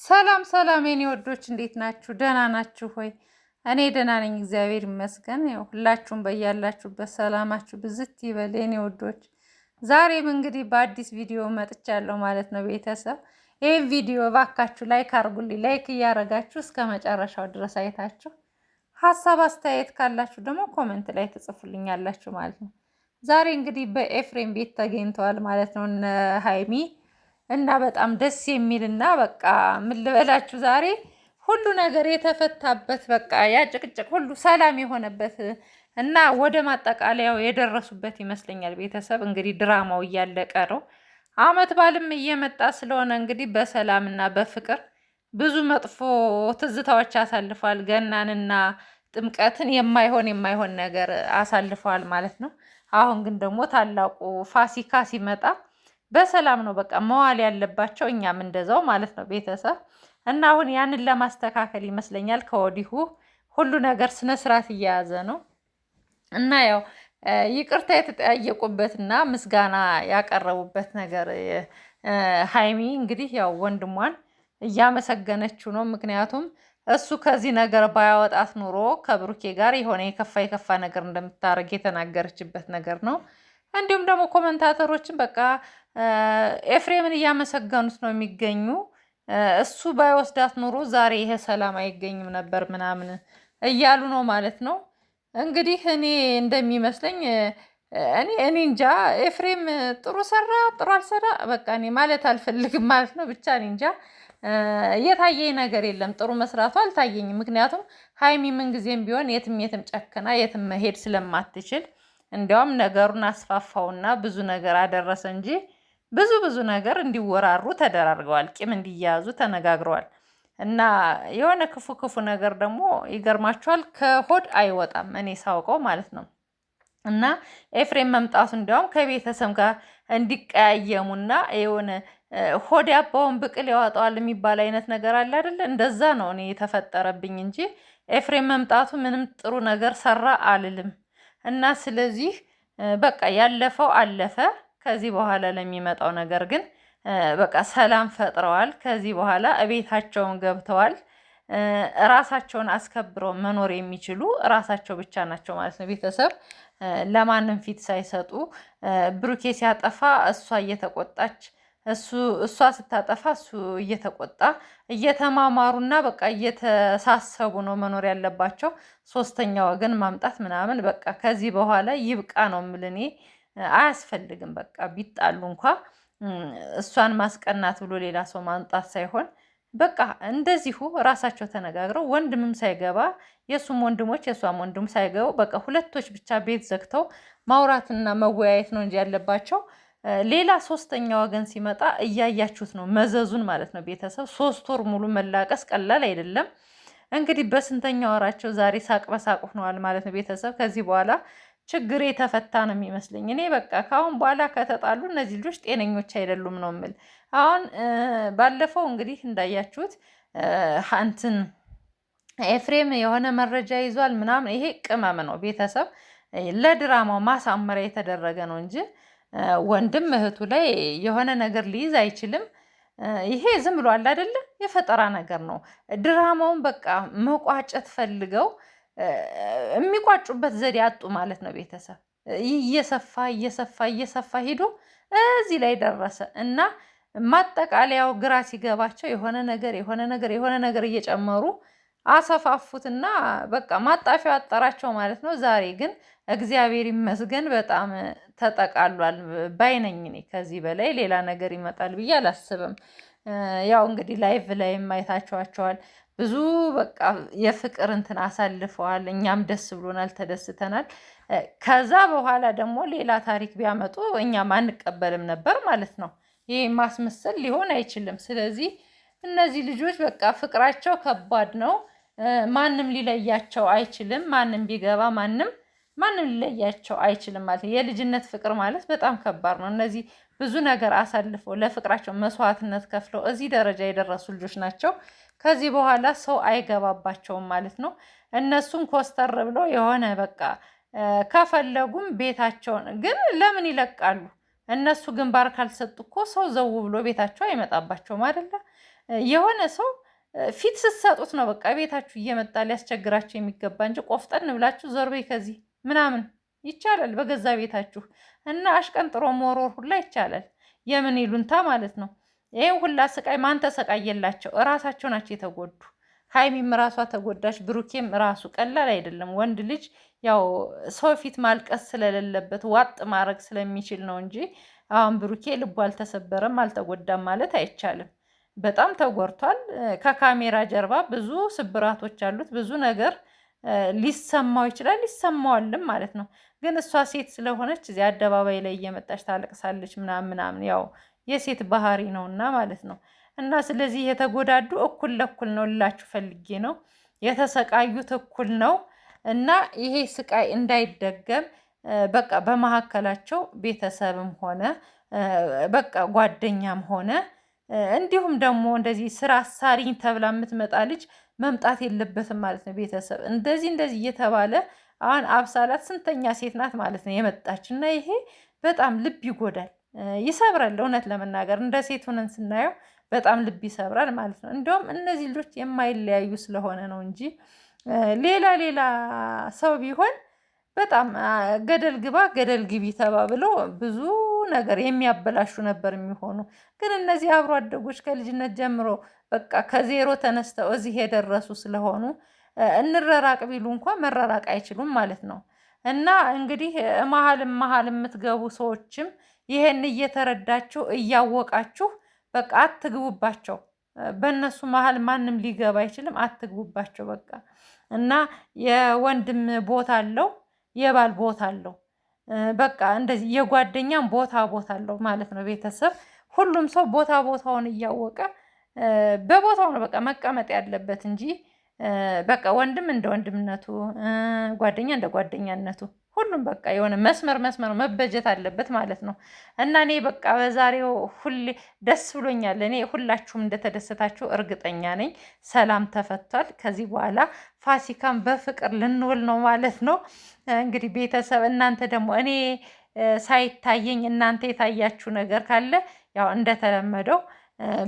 ሰላም ሰላም የኔ ወዶች እንዴት ናችሁ? ደህና ናችሁ ሆይ? እኔ ደህና ነኝ፣ እግዚአብሔር ይመስገን። ያው ሁላችሁም በያላችሁበት ሰላማችሁ ብዝት ይበል የኔ ወዶች። ዛሬም እንግዲህ በአዲስ ቪዲዮ መጥቻለሁ ማለት ነው ቤተሰብ። ይህን ቪዲዮ ባካችሁ ላይክ አርጉልኝ። ላይክ እያረጋችሁ እስከ መጨረሻው ድረስ አይታችሁ ሀሳብ አስተያየት ካላችሁ ደግሞ ኮመንት ላይ ትጽፉልኛላችሁ ማለት ነው። ዛሬ እንግዲህ በኤፍሬም ቤት ተገኝተዋል ማለት ነው እነ ሀይሚ እና በጣም ደስ የሚልና በቃ ምን ልበላችሁ ዛሬ ሁሉ ነገር የተፈታበት በቃ ያጭቅጭቅ ሁሉ ሰላም የሆነበት እና ወደ ማጠቃለያው የደረሱበት ይመስለኛል። ቤተሰብ እንግዲህ ድራማው እያለቀ ነው። አመት ባልም እየመጣ ስለሆነ እንግዲህ በሰላምና በፍቅር ብዙ መጥፎ ትዝታዎች አሳልፈዋል። ገናንና ጥምቀትን የማይሆን ነገር አሳልፈዋል ማለት ነው። አሁን ግን ደግሞ ታላቁ ፋሲካ ሲመጣ በሰላም ነው በቃ መዋል ያለባቸው፣ እኛም እንደዛው ማለት ነው ቤተሰብ። እና አሁን ያንን ለማስተካከል ይመስለኛል ከወዲሁ ሁሉ ነገር ስነ ስርዓት እየያዘ ነው። እና ያው ይቅርታ የተጠያየቁበትና ምስጋና ያቀረቡበት ነገር ሀይሚ እንግዲህ ያው ወንድሟን እያመሰገነችው ነው። ምክንያቱም እሱ ከዚህ ነገር ባያወጣት ኑሮ ከብሩኬ ጋር የሆነ የከፋ ነገር እንደምታደርግ የተናገረችበት ነገር ነው። እንዲሁም ደግሞ ኮመንታተሮችን በቃ ኤፍሬምን እያመሰገኑት ነው የሚገኙ። እሱ ባይወስዳት ኑሮ ዛሬ ይሄ ሰላም አይገኝም ነበር ምናምን እያሉ ነው ማለት ነው። እንግዲህ እኔ እንደሚመስለኝ እኔ እንጃ ኤፍሬም ጥሩ ሰራ ጥሩ አልሰራ በቃ እኔ ማለት አልፈልግም ማለት ነው። ብቻ እኔ እንጃ የታየኝ ነገር የለም። ጥሩ መስራቱ አልታየኝም። ምክንያቱም ሀይሚ ምንጊዜም ቢሆን የትም ጨክና የትም መሄድ ስለማትችል እንዲያውም ነገሩን አስፋፋውና ብዙ ነገር አደረሰ እንጂ ብዙ ነገር እንዲወራሩ ተደራርገዋል። ቂም እንዲያያዙ ተነጋግረዋል። እና የሆነ ክፉ ነገር ደግሞ ይገርማቸዋል ከሆድ አይወጣም፣ እኔ ሳውቀው ማለት ነው። እና ኤፍሬም መምጣቱ እንዲያውም ከቤተሰብ ጋር እንዲቀያየሙና የሆነ ሆድ ያባውን ብቅል ያወጣዋል የሚባል አይነት ነገር አለ አይደለ? እንደዛ ነው እኔ የተፈጠረብኝ እንጂ ኤፍሬም መምጣቱ ምንም ጥሩ ነገር ሰራ አልልም። እና ስለዚህ በቃ ያለፈው አለፈ። ከዚህ በኋላ ለሚመጣው ነገር ግን በቃ ሰላም ፈጥረዋል። ከዚህ በኋላ እቤታቸውን ገብተዋል። ራሳቸውን አስከብረው መኖር የሚችሉ ራሳቸው ብቻ ናቸው ማለት ነው። ቤተሰብ ለማንም ፊት ሳይሰጡ ብሩኬ ሲያጠፋ እሷ እየተቆጣች እሷ ስታጠፋ እሱ እየተቆጣ እየተማማሩና በቃ እየተሳሰቡ ነው መኖር ያለባቸው። ሶስተኛ ወገን ማምጣት ምናምን በቃ ከዚህ በኋላ ይብቃ ነው የምል እኔ። አያስፈልግም በቃ ቢጣሉ እንኳ እሷን ማስቀናት ብሎ ሌላ ሰው ማምጣት ሳይሆን በቃ እንደዚሁ ራሳቸው ተነጋግረው ወንድምም ሳይገባ የእሱም ወንድሞች የእሷም ወንድም ሳይገቡ በቃ ሁለቶች ብቻ ቤት ዘግተው ማውራትና መወያየት ነው እንጂ ያለባቸው። ሌላ ሶስተኛ ወገን ሲመጣ እያያችሁት ነው መዘዙን ማለት ነው። ቤተሰብ 3 ወር ሙሉ መላቀስ ቀላል አይደለም። እንግዲህ በስንተኛ ወራቸው ዛሬ ሳቅ በሳቅ ሆነዋል ማለት ነው። ቤተሰብ ከዚህ በኋላ ችግር የተፈታ ነው የሚመስለኝ። እኔ በቃ ከአሁን በኋላ ከተጣሉ እነዚህ ልጆች ጤነኞች አይደሉም ነው የምል። አሁን ባለፈው እንግዲህ እንዳያችሁት እንትን ኤፍሬም የሆነ መረጃ ይዟል ምናምን፣ ይሄ ቅመም ነው ቤተሰብ፣ ለድራማው ማሳመሪያ የተደረገ ነው እንጂ ወንድም እህቱ ላይ የሆነ ነገር ሊይዝ አይችልም። ይሄ ዝም ብሎ አለ አይደለ የፈጠራ ነገር ነው። ድራማውን በቃ መቋጨት ፈልገው የሚቋጩበት ዘዴ አጡ ማለት ነው። ቤተሰብ እየሰፋ ሄዶ እዚህ ላይ ደረሰ እና ማጠቃለያው ግራ ሲገባቸው የሆነ ነገር እየጨመሩ አሰፋፉትና በቃ ማጣፊያው አጠራቸው ማለት ነው። ዛሬ ግን እግዚአብሔር ይመስገን በጣም ተጠቃሏል ባይነኝ እኔ። ከዚህ በላይ ሌላ ነገር ይመጣል ብዬ አላስብም። ያው እንግዲህ ላይቭ ላይ ማየታቸዋቸዋል ብዙ በቃ የፍቅር እንትን አሳልፈዋል። እኛም ደስ ብሎናል፣ ተደስተናል። ከዛ በኋላ ደግሞ ሌላ ታሪክ ቢያመጡ እኛም አንቀበልም ነበር ማለት ነው። ይህ ማስመሰል ሊሆን አይችልም። ስለዚህ እነዚህ ልጆች በቃ ፍቅራቸው ከባድ ነው። ማንም ሊለያቸው አይችልም። ማንም ቢገባ ማንም ሊለያቸው አይችልም ማለት ነው። የልጅነት ፍቅር ማለት በጣም ከባድ ነው። እነዚህ ብዙ ነገር አሳልፈው ለፍቅራቸው መስዋዕትነት ከፍለው እዚህ ደረጃ የደረሱ ልጆች ናቸው። ከዚህ በኋላ ሰው አይገባባቸውም ማለት ነው። እነሱም ኮስተር ብለው የሆነ በቃ ከፈለጉም ቤታቸውን ግን ለምን ይለቃሉ? እነሱ ግንባር ካልሰጡ እኮ ሰው ዘው ብሎ ቤታቸው አይመጣባቸውም አይደለ? የሆነ ሰው ፊት ስትሰጡት ነው በቃ ቤታችሁ እየመጣ ሊያስቸግራቸው የሚገባ እንጂ ቆፍጠን ብላችሁ ዞር በይ ከዚህ ምናምን ይቻላል በገዛ ቤታችሁ እና አሽቀንጥሮ መወርወር ሁላ ይቻላል። የምን ይሉንታ ማለት ነው። ይሄን ሁላ ስቃይ ማን ተሰቃየላቸው? እራሳቸው ናቸው የተጎዱ። ሀይሚም ራሷ ተጎዳች፣ ብሩኬም ራሱ ቀላል አይደለም። ወንድ ልጅ ያው ሰው ፊት ማልቀስ ስለሌለበት ዋጥ ማድረግ ስለሚችል ነው እንጂ አሁን ብሩኬ ልቡ አልተሰበረም አልተጎዳም ማለት አይቻልም። በጣም ተጎድቷል። ከካሜራ ጀርባ ብዙ ስብራቶች አሉት። ብዙ ነገር ሊሰማው ይችላል ሊሰማዋልም ማለት ነው። ግን እሷ ሴት ስለሆነች እዚህ አደባባይ ላይ እየመጣች ታለቅሳለች ምናምን ምናምን፣ ያው የሴት ባህሪ ነውና ማለት ነው። እና ስለዚህ የተጎዳዱ እኩል ለእኩል ነው ልላችሁ ፈልጌ ነው። የተሰቃዩት እኩል ነው። እና ይሄ ስቃይ እንዳይደገም በቃ በመካከላቸው ቤተሰብም ሆነ በቃ ጓደኛም ሆነ እንዲሁም ደግሞ እንደዚህ ስራ አሳሪኝ ተብላ የምትመጣ ልጅ መምጣት የለበትም ማለት ነው። ቤተሰብ እንደዚህ እየተባለ አሁን አብሳላት ስንተኛ ሴት ናት ማለት ነው የመጣች እና ይሄ በጣም ልብ ይጎዳል፣ ይሰብራል። እውነት ለመናገር እንደ ሴት ሆነን ስናየው በጣም ልብ ይሰብራል ማለት ነው። እንዲሁም እነዚህ ልጆች የማይለያዩ ስለሆነ ነው እንጂ ሌላ ሰው ቢሆን በጣም ገደል ግባ ገደል ግቢ ተባብሎ ብዙ ነገር የሚያበላሹ ነበር የሚሆኑ። ግን እነዚህ አብሮ አደጎች ከልጅነት ጀምሮ በቃ ከዜሮ ተነስተው እዚህ የደረሱ ስለሆኑ እንረራቅ ቢሉ እንኳን መረራቅ አይችሉም ማለት ነው። እና እንግዲህ መሀል የምትገቡ ሰዎችም ይሄን እየተረዳችሁ እያወቃችሁ በቃ አትግቡባቸው። በእነሱ መሀል ማንም ሊገባ አይችልም። አትግቡባቸው በቃ። እና የወንድም ቦታ አለው፣ የባል ቦታ አለው። በቃ እንደዚህ የጓደኛም ቦታ አለው ማለት ነው። ቤተሰብ ሁሉም ሰው ቦታውን እያወቀ በቦታው ነው በቃ መቀመጥ ያለበት እንጂ በቃ ወንድም እንደ ወንድምነቱ፣ ጓደኛ እንደ ጓደኛነቱ ሁሉም በቃ የሆነ መስመር መበጀት አለበት ማለት ነው። እና እኔ በቃ በዛሬው ሁሌ ደስ ብሎኛል። እኔ ሁላችሁም እንደተደሰታችሁ እርግጠኛ ነኝ። ሰላም ተፈቷል። ከዚህ በኋላ ፋሲካን በፍቅር ልንውል ነው ማለት ነው። እንግዲህ ቤተሰብ እናንተ ደግሞ እኔ ሳይታየኝ እናንተ የታያችሁ ነገር ካለ ያው እንደተለመደው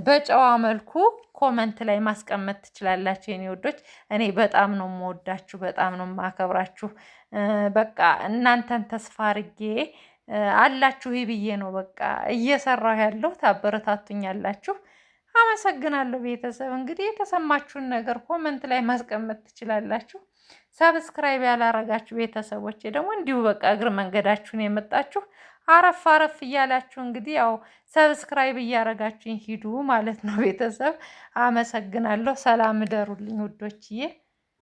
በጨዋ መልኩ ኮመንት ላይ ማስቀመጥ ትችላላችሁ የኔ ወዶች። እኔ በጣም ነው የምወዳችሁ፣ በጣም ነው የማከብራችሁ። በቃ እናንተን ተስፋ አድርጌ አላችሁ ብዬ ነው በቃ እየሰራሁ ያለው። ታበረታቱኛላችሁ። አመሰግናለሁ ቤተሰብ። እንግዲህ የተሰማችሁን ነገር ኮመንት ላይ ማስቀመጥ ትችላላችሁ። ሰብስክራይብ ያላረጋችሁ ቤተሰቦች ደግሞ እንዲሁ በቃ እግር መንገዳችሁን የመጣችሁ አረፍ እያላችሁ እንግዲህ ያው ሰብስክራይብ እያረጋችሁኝ ሂዱ ማለት ነው ቤተሰብ። አመሰግናለሁ። ሰላም እደሩልኝ ውዶችዬ።